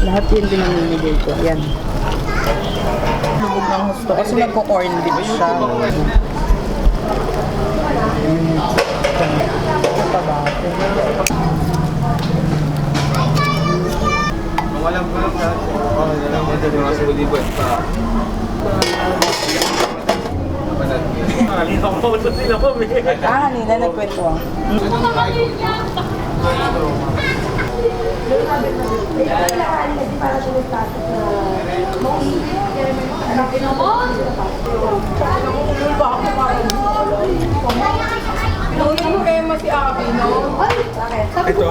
Lahat yun pinamimigay ko. Yan. Lubog ng gusto. Kasi nagko-corn beef siya. Walang bulok na. Oo, walang bulok na. Kasi hindi po pa. Kanina nagkwento. Nungin mo kayo si Abby, no? Ito.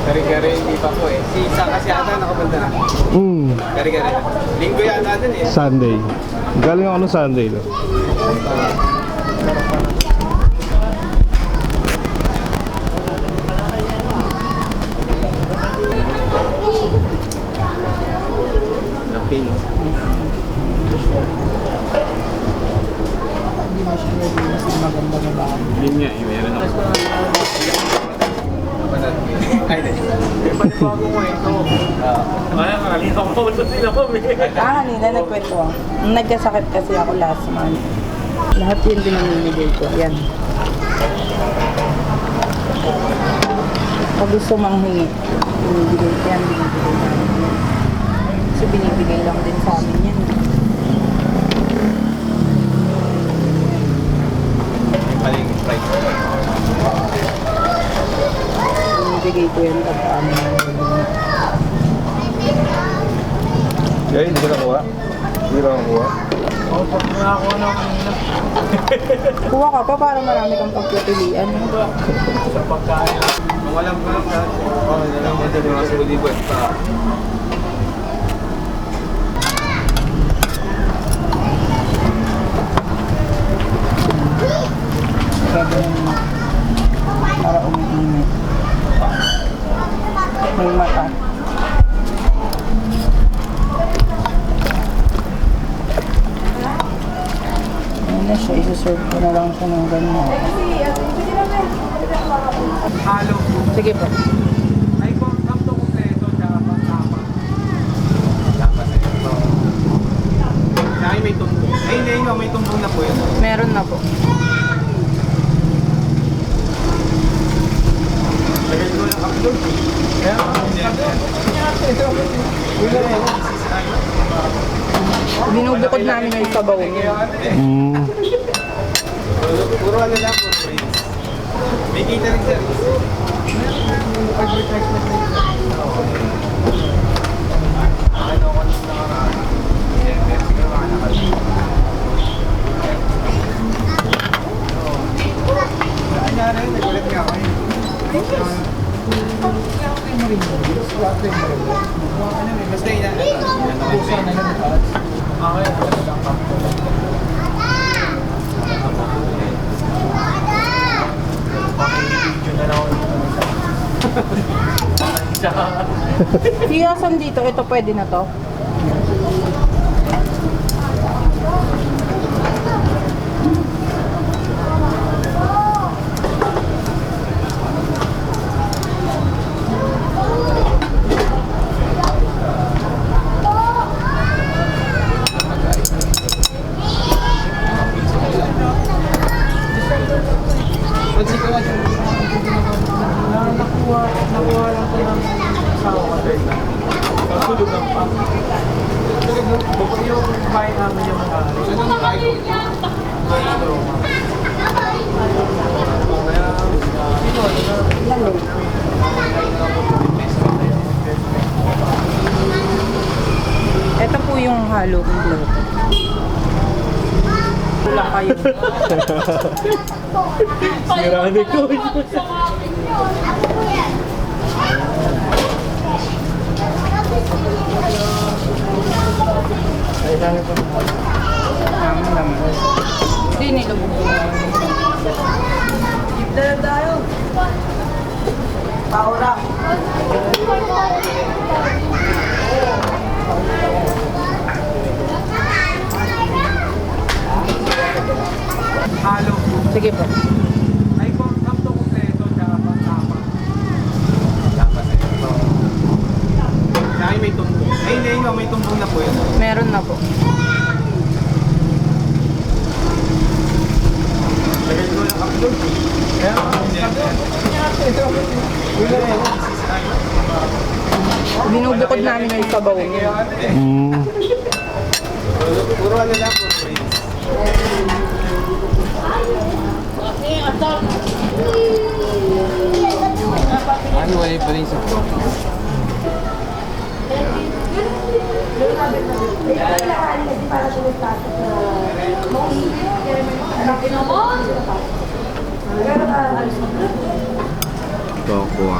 Kari-kari hindi pa po eh. Si Isa kasi ata nakabanda na. Kari-kari. Linggo yata din eh. Sunday. Galing ako ng Sunday no? Laki no? Hindi mas maganda na ba? Yun nga, meron ako. Ay, hindi. May panibago mo ito. Ay, makalito ko ito sila po. Kanina nagkwento. Nagkasakit kasi ako last month. Lahat yun pinamimigay ko. Yan. Pag gusto manghingi, binibigay ko yan. Binibigay namin yan. Kasi binibigay lang din sa amin yan. Paling price. Binibigay ko yan pag amin. Okay, hindi ko nakuha. Hindi ko nakuha. Pag nakakuha na ako kanina. Kuha ka pa para marami kang pagpipilian. Sa pagkain. Kung walang bulok na. Oo, walang bulok na. Kasi hindi po pa. Para umiinit. May mata. Ayun na siya. Isuserve ko na lang siya ng ganyan. Halo. Sige po. Ay, kung kamto kompleto, tsaka pang-tapa. Tapos ito. Ay, may tumbong. Ay, hindi nyo, may tumbong na po yun. Meron na po. Lagay ko lang upload. Kaya, Binubukod namin yung sabaw niya. puro ano lang, puro drinks. May catering service. Advertisement na ito. Ano ko nung nakaraan. Sige mga nakaraan. Nangyari, nagulit nga ako eh. Basta yun na. Busa na yun. Okay, ano lang pa. Pakikipidyo na lang ako. Siyasan dito, ito pwede na to. Nakuha lang ko ng asawa ko dahil na. Kasulog lang pa. Bukod yung bahay namin yung mga anong bahay ko? Ito po yung halo kompleto. Wala kayo. Sirado ko. Ay, dami pa. Tama naman. Hindi nilubog ko. Dala tayo. Halo. Sige po. Ay, kung kamto kompleto, tsaka tapa. Tapos ito. Ay, may tumbong. Ay, hindi nyo, may tumbong na po yun. Meron na po. Lagay ko lang upload. Kaya, Binubukod namin yung sabaw niya. Puro ano lang, puro brains. Ano, wala pa rin sa Toko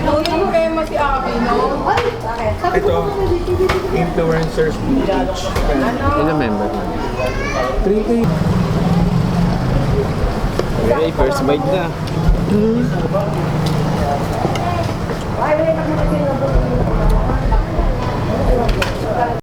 Pinulong kayo mo si Abby, no? Ito, influencers page. Ilang member na? 3K. Okay, first bite na.